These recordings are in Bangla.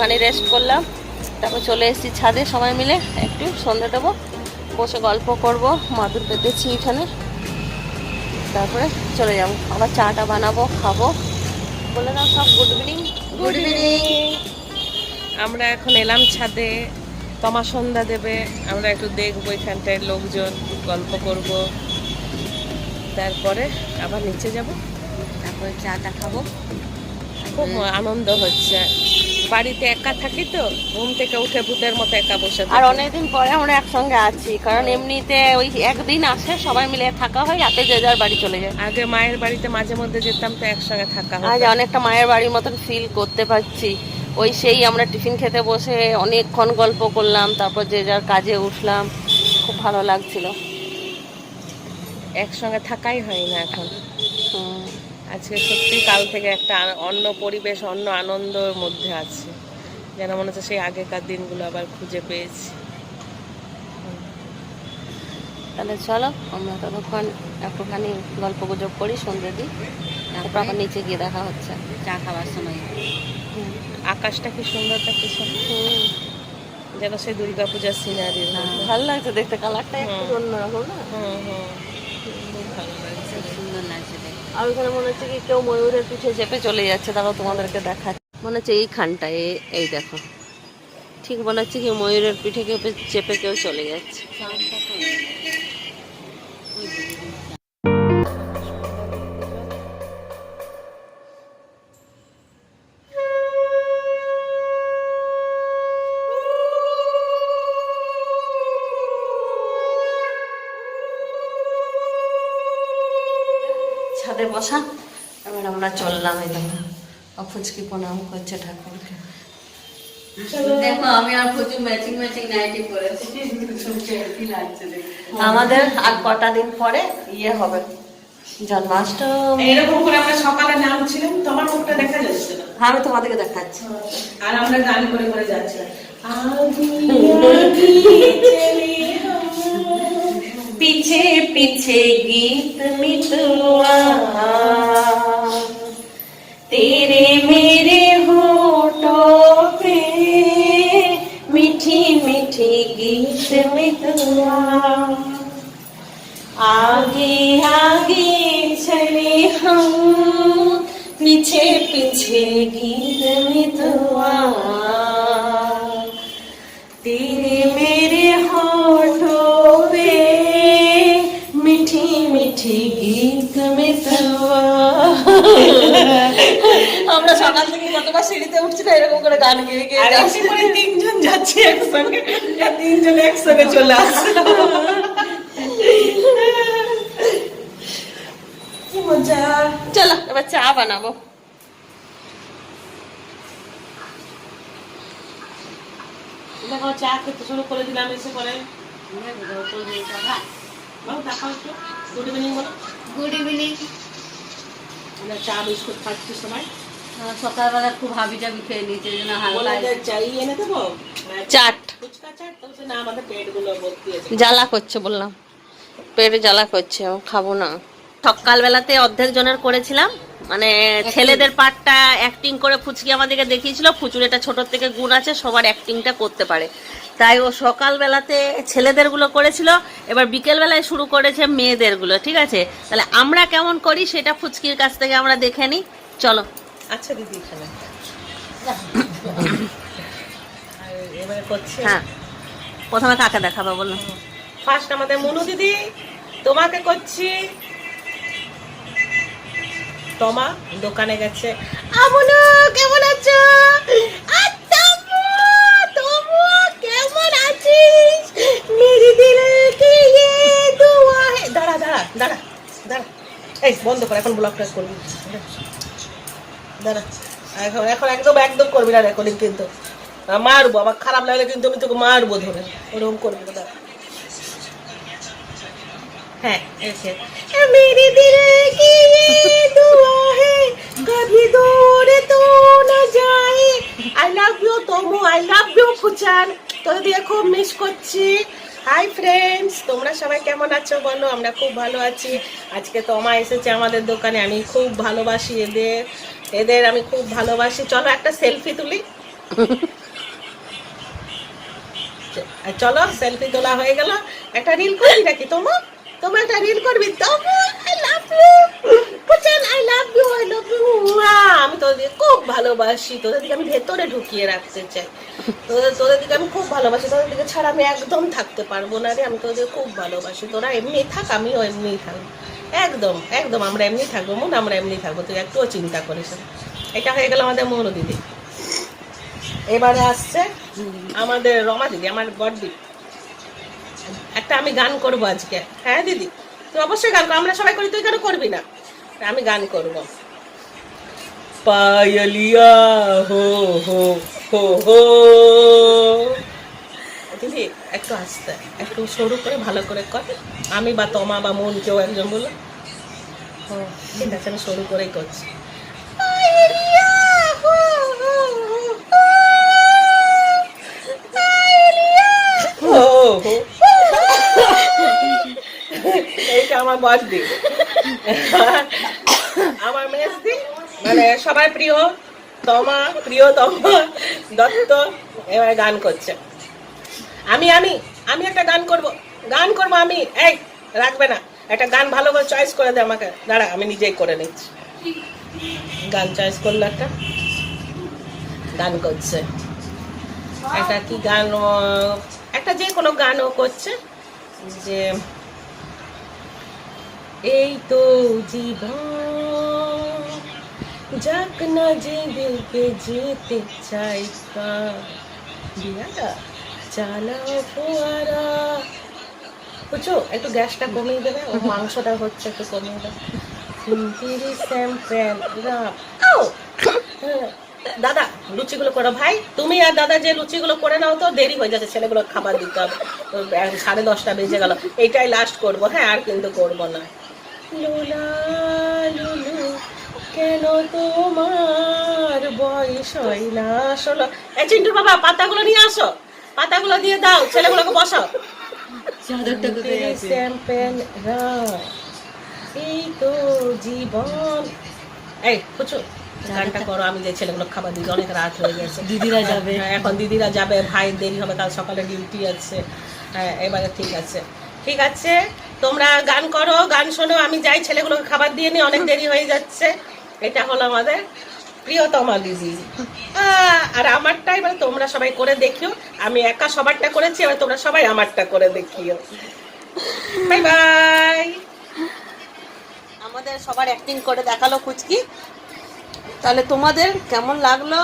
একটুখানি রেস্ট করলাম, তারপর চলে এসেছি ছাদে সবাই মিলে একটু সন্ধ্যা দেবো, বসে গল্প করব, মাদুর পেতেছি এখানে, তারপরে চলে যাব আবার চাটা বানাবো খাবো। বলে দাও সব গুড ইভিনিং। Good evening. আমরা এখন এলাম ছাদে, তমা সন্ধ্যা দেবে, আমরা একটু দেখবো এখানটায় লোকজন, গল্প করব, তারপরে আবার নিচে যাব, তারপরে চাটা খাবো। খুব আনন্দ হচ্ছে। বাড়িতে একা থাকি তো, ঘুম থেকে উঠে ভূতের মতো একা বসে আর থাকি। অনেকদিন পরে আমরা একসঙ্গে আছি, কারণ এমনিতে ওই একদিন আসে সবাই মিলে থাকা হয়, রাতে যে যার বাড়ি চলে যায়। আগে মায়ের বাড়িতে মাঝে মধ্যে যেতাম, তো একসঙ্গে থাকা আজ হতো। অনেকটা মায়ের বাড়ির মতন ফিল করতে পারছি। ওই সেই আমরা টিফিন খেতে বসে অনেকক্ষণ গল্প করলাম, তারপর যে যার কাজে উঠলাম, খুব ভালো লাগছিল। একসঙ্গে থাকাই হয় না এখন। হুম। আজকে সত্যি কাল থেকে একটা অন্য পরিবেশ, অন্য আনন্দের মধ্যে আছে, যেন মনে হচ্ছে সেই আগেকার দিনগুলো আবার খুঁজে পেয়েছি। তাহলে চলো আমরা ততক্ষণ একটুখানি গল্প গুজব করি, সন্ধ্যে দিই, তারপর আবার নিচে গিয়ে দেখা হচ্ছে চা খাবার সময়। আকাশটা কি সুন্দরটা কি যেন সেই দুর্গাপূজার সিনারি। ভালো লাগছে দেখতে, কালারটা একটু অন্যরকম না? খুব ভালো লাগছে, সুন্দর লাগছে দেখতে। আর ওইখানে মনে হচ্ছে কি কেউ ময়ূরের পিঠে চেপে চলে যাচ্ছে, তারপর তোমাদেরকে দেখাচ্ছে। মনে হচ্ছে এইখানটায়, এই দেখো, ঠিক মনে হচ্ছে কি ময়ূরের পিঠে চেপে কেউ চলে যাচ্ছে। ছাদে বসা, এবার আমরা চললাম। এই দেখো অফুজকি প্রণাম করছে ঠাকুরকে। দেখো আমি আর প্রচুর ম্যাচিং নাইটি পরেছি, আমাদের আর কটা দিন পরে ইয়ে হবে, জন্মাষ্টমী। এরকম করে আমরা সকালে নামছিলাম, তোমার মুখটা দেখা যাচ্ছে না, আমি তোমাদেরকে দেখাচ্ছি। আর আমরা গান করে করে যাচ্ছিলাম। पीछे पीछे गीत मितवा, तेरे मेरे होठों पे मीठी मीठी गीत मितवा, आगे आगे चले हम पीछे पीछे गीत मितवा, तेरे मेरे होठों पे मीठी मीठी गीत मितवा। আমরা সকাল থেকে কতবার সিঁড়িতে উঠছি না, এরকম করে গান গেয়ে গেয়ে যাচ্ছি। তিনজন যাচ্ছি একসঙ্গে, তিনজন একসঙ্গে চলে আসছে, কি মজা। চলো এবার চা বানাবো। দেখো চা খেতে শুরু করে দিলাম এসে করে। গুড ইভিনিং বলো। Good evening. আমরা চা বিস্কুট খাচ্ছি সবাই। সকালবেলা খুব হাবি জাবি খেয়ে নিয়েছে, যেন বলে হালকা যে চাই এনে দেবো, চাট ফুচকা চাট, বলছে না আমাদের পেটগুলো ভর্তি আছে। জ্বালা করছে, বললাম পেটে জ্বালা করছে, আমি খাবো না। সকালবেলাতে অর্ধেক জনের করেছিলাম, মানে ছেলেদের পার্টটা অ্যাক্টিং করে ফুচকি আমাদেরকে দেখিয়েছিল। ফুচুরিটা ছোটোর থেকে গুণ আছে, সবার অ্যাক্টিংটা করতে পারে, তাই ও সকালবেলাতে ছেলেদের গুলো করেছিল, এবার বিকেলবেলায় শুরু করেছে মেয়েদের গুলো। ঠিক আছে, তাহলে আমরা কেমন করি সেটা ফুচকির কাছ থেকে আমরা দেখে নিই, চলো। আচ্ছা দিদি এখানে এবারে করছি। হ্যাঁ, প্রথমে কাকে দেখাবো বললাম? ফার্স্ট আমাদের মনু দিদি, তোমাকে করছি। তোমা দোকানে গেছে। আমনু কেমন আছো? কেমন আছিস? মেরি দিল কি ये दुआ है। দাঁড়া দাঁড়া দাঁড়া দাঁড়া, এই বন্ধ কর, এখন ব্লগটা করবি। দাঁড়া, এখন এখন একদম একদম করবি না রেকর্ডিং, কিন্তু মারবো, আমার খারাপ লাগলে কিন্তু আমি তোকে মারবো ধরে, ওরকম করবি না। হ্যাঁ এসে মেরি দিল কি ये दुआ है कभी दूर तो न जाए। I love you Tomu, I love you Phuchan, তোদের দিয়ে খুব মিস করছি। হাই ফ্রেন্ডস, তোমরা সবাই কেমন আছো বলো? আমরা খুব ভালো আছি। আজকে তমা এসেছে আমাদের দোকানে, আমি খুব ভালোবাসি এদের, এদের আমি খুব ভালোবাসি। চলো একটা সেলফি তুলি। আর চলো সেলফি তোলা হয়ে গেল, একটা রিল করবি নাকি তোমার? তোমার একটা রিল করবি? I love you Puchan, I love you, I love you. আমি তোদের খুব ভালোবাসি, তোদের দিকে আমি ভেতরে ঢুকিয়ে রাখতে চাই, তোদের দিকে আমি খুব ভালোবাসি, তোদের দিকে ছাড়া আমি একদম থাকতে পারবো না রে। আমি তোদের খুব ভালোবাসি, তোরা এমনি থাক, আমিও এমনিই থাকবো, একদম একদম আমরা এমনি থাকবো, মন আমরা এমনি থাকবো, তুই একটুও চিন্তা করিস না। এটা হয়ে গেল আমাদের মৌন দিদি। এবারে আসছে আমাদের রমা দিদি, আমার বড়দি। একটা আমি গান করবো আজকে। হ্যাঁ দিদি, তুই অবশ্যই গান কর, আমরা সবাই করি, তুই কেন করবি না? আমি গান করবো। পায়লিয়া হো হো হো হো। দিদি একটু আস্তে, একটু সরু করে ভালো করে কর, আমি বা তোমা বা মন কেউ একজন বলো। ঠিক আছে, আমি সরু করেই করছি। পায়লিয়া হো হো হো, পায়লিয়া হো হো। এইটা আমার বড়দি, আমার মেজদি, মানে সবার প্রিয় তমা, প্রিয় তমা দত্ত এবার গান করছে। আমি আমি আমি একটা গান করব, গান করব আমি। এই রাখবে না, একটা গান ভালো করে চয়েস করে দে আমাকে। দাঁড়া, আমি নিজেই করে নিচ্ছি। গান চয়েস করলো, একটা গান করছে। একটা কি গান, একটা যে কোনো গানও করছে, যে এই তো জীবন যাক না যেদিকে যেতে চাই, বিয়াটা চালাও ফোয়ারা। বুঝছো, একটু গ্যাসটা কমিয়ে দেবে, ও মাংসটা হচ্ছে, একটু কমিয়ে দেবে। দাদা লুচিগুলো করো ভাই, তুমি আর দাদা যে লুচিগুলো করে নাও তো, দেরি হয়ে যাচ্ছে, ছেলেগুলো খাবার দিতে হবে, 10:30 বেজে গেল। এইটাই লাস্ট করবো, হ্যাঁ আর কিন্তু করবো না। লুলা লুলু কেন তোমার বয়স হয় না 16? এই চিন্টু বাবা, পাতাগুলো নিয়ে আসো, পাতাগুলো দিয়ে দাও, ছেলেগুলোকে বসাও। এই তো জীবন। এই বুঝছো, গানটা করো, আমি যে ছেলেগুলো খাবার দিই, অনেক রাত হয়ে গেছে, দিদিরা যাবে। এখন দিদিরা যাবে, ভাইয়ের দেরি হবে, কাল সকালে ডিউটি আছে। হ্যাঁ এবারে ঠিক আছে, ঠিক আছে, তোমরা গান করো, গান শোনো, আমি যাই ছেলেগুলোকে খাবার দিয়ে নিই, অনেক দেরি হয়ে যাচ্ছে। এটা হলো আমাদের প্রিয়তমা দিদি। আর আমারটা এবার তোমরা সবাই করে দেখিও, আমি একা সবারটা করেছি, এবার তোমরা সবাই আমারটা করে দেখিও। Bye bye. আমাদের সবার অ্যাক্টিং করে দেখালো কুচকি, তাহলে তোমাদের কেমন লাগলো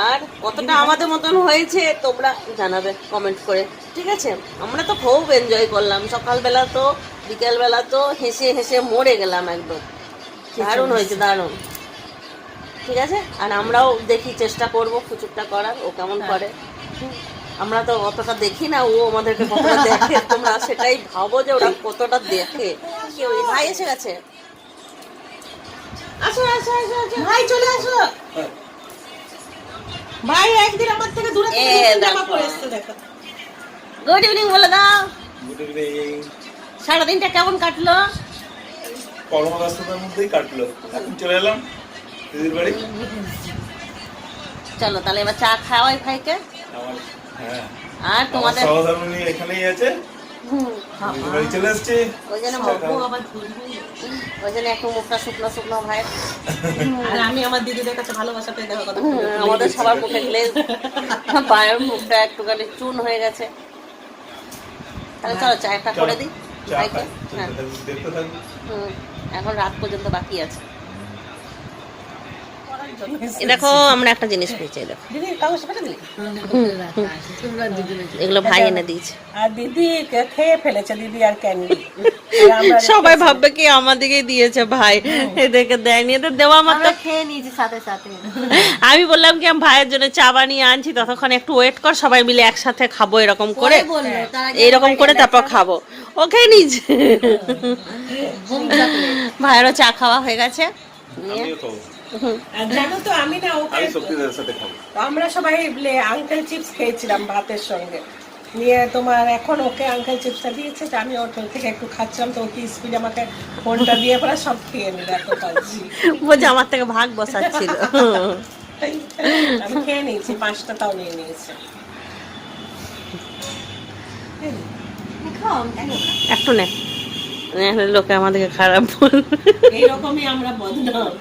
আর কতটা আমাদের মতন হয়েছে তোমরা জানাবে কমেন্ট করে, ঠিক আছে? আমরা তো খুব এনজয় করলাম, সকালবেলা তো বিকেলবেলা তো হেসে হেসে মরে গেলাম একদম, দারুণ হয়েছে, দারুণ। ঠিক আছে, আর আমরাও দেখি, চেষ্টা করবো ফুচুরটা করার, ও কেমন করে। আমরা তো অতটা দেখি না, ও আমাদেরকে কতটা দেখে, তোমরা সেটাই ভাবো যে ওরা কতটা দেখে। কেউ ভাই এসে গেছে, আসো আসো আসো আসো ভাই, চলে আসো ভাই। একদিন আমার থেকে দূরে জামা পরে এসেছে, দেখো। গুড ইভিনিং বলে দাও। Good evening. সারাদিনটা কেমন কাটলো? কর্মব্যস্ততার মধ্যেই কাটলো, এখন চলে এলাম দিদির বাড়ি। চলো তাহলে এবার চা খাওয়াই ভাইকে। আমার হ্যাঁ, আর তোমাদের সহধর্মিনী এখানেই আছে, দিদির বাড়ি চলে এসেছি। ওই জন্য ওই জন্য একটু মুখটা শুকনো শুকনো ভাই। আর আমি আমার দিদিদের কাছে ভালোবাসা পেয়ে দেখো কথা। আমাদের সবার মুখে গ্লেজ, পায়ের মুখটা একটুখানি চুন হয়ে গেছে। তাহলে চলো চাটা করে দিই চা ভাইকে। খাই, হ্যাঁ, দেখতে থাকি। এখন রাত পর্যন্ত বাকি আছে। এ দেখো আমরা একটা জিনিস পেয়েছি, এই দেখো দিদি কাগজ পেটে দিলি, এগুলো ভাই এনে দিয়েছে। আর দিদি খেয়ে ফেলেছে, দিদি আর ক্যান্ডি। সবাই ভাববে কি আমাদেরকে দিয়েছে, ভাই এদেরকে দেয়নি, এদের দেওয়া মাত্র খেয়ে নিয়েছি সাথে সাথে। আমি বললাম কি আমি ভাইয়ের জন্য চা বানিয়ে আনছি, ততক্ষণ একটু ওয়েট কর, সবাই মিলে একসাথে খাবো এরকম করে, বললো তার আগে এইরকম করে তারপর খাবো। ওকে নিজে ভাইয়েরও চা খাওয়া হয়ে গেছে। আমিও খাবো, আর জানো তো আমি না ওকে, আমি শক্তিদের সাথে খাবো। আমরা সবাই আঙ্কেল চিপস খেয়েছিলাম ভাতের সঙ্গে নিয়ে, তোমার এখন ওকে আঙ্কেল চিপসটা দিয়েছে, তো আমি ওর থেকে একটু খাচ্ছিলাম, তো ওকে স্পিড আমাকে ফোনটা দিয়ে পরে সব খেয়ে নিল, এত খাচ্ছি। বলছে আমার থেকে ভাগ বসাচ্ছিল। আমি খেয়ে নিয়েছি, 5টা তাও নিয়ে নিয়েছে। একটু নে, নাহলে লোকে আমাদেরকে খারাপ বলবে। এইরকমই আমরা বদনাম,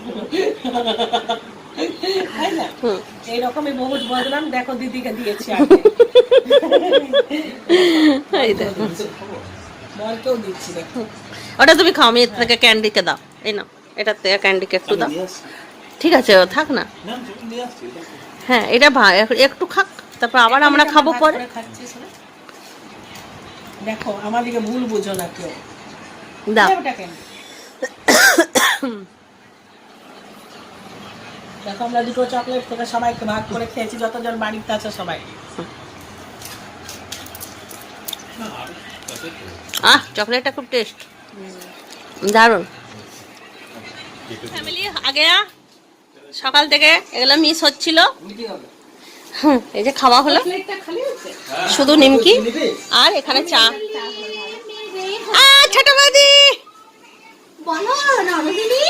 তাই না? হুম। এইরকমই বহুত বদনাম। দেখো দিদিকে দিয়েছি আগে, এই দেখো। বরকেও দিচ্ছি। দেখো ওটা তুমি খাও, আমি এর থেকে ক্যান্ডিকে দাও। এই নাও, এটার থেকে ক্যান্ডিকে একটু দাও। ঠিক আছে, থাক না। হ্যাঁ, এটা একটু খাক, তারপর আবার আমরা খাবো পরে। খাচ্ছিস না? দেখো আমাদেরকে ভুল বুঝো না কেউ। দাও। ওটা কেন? দেখো আমরা দুটো চকলেট থেকে সবাইকে ভাগ করে খেয়েছি, যতজন বাড়িতে আছে সবাই। চকলেটটা খুব টেস্ট, দারুণ। ফ্যামিলি আগে সকাল থেকে এগুলো মিস হচ্ছিল। এই যে খাওয়া হলো, শুধু নিমকি আর এখানে চা। ছোট বৌদি বলো নরদিনী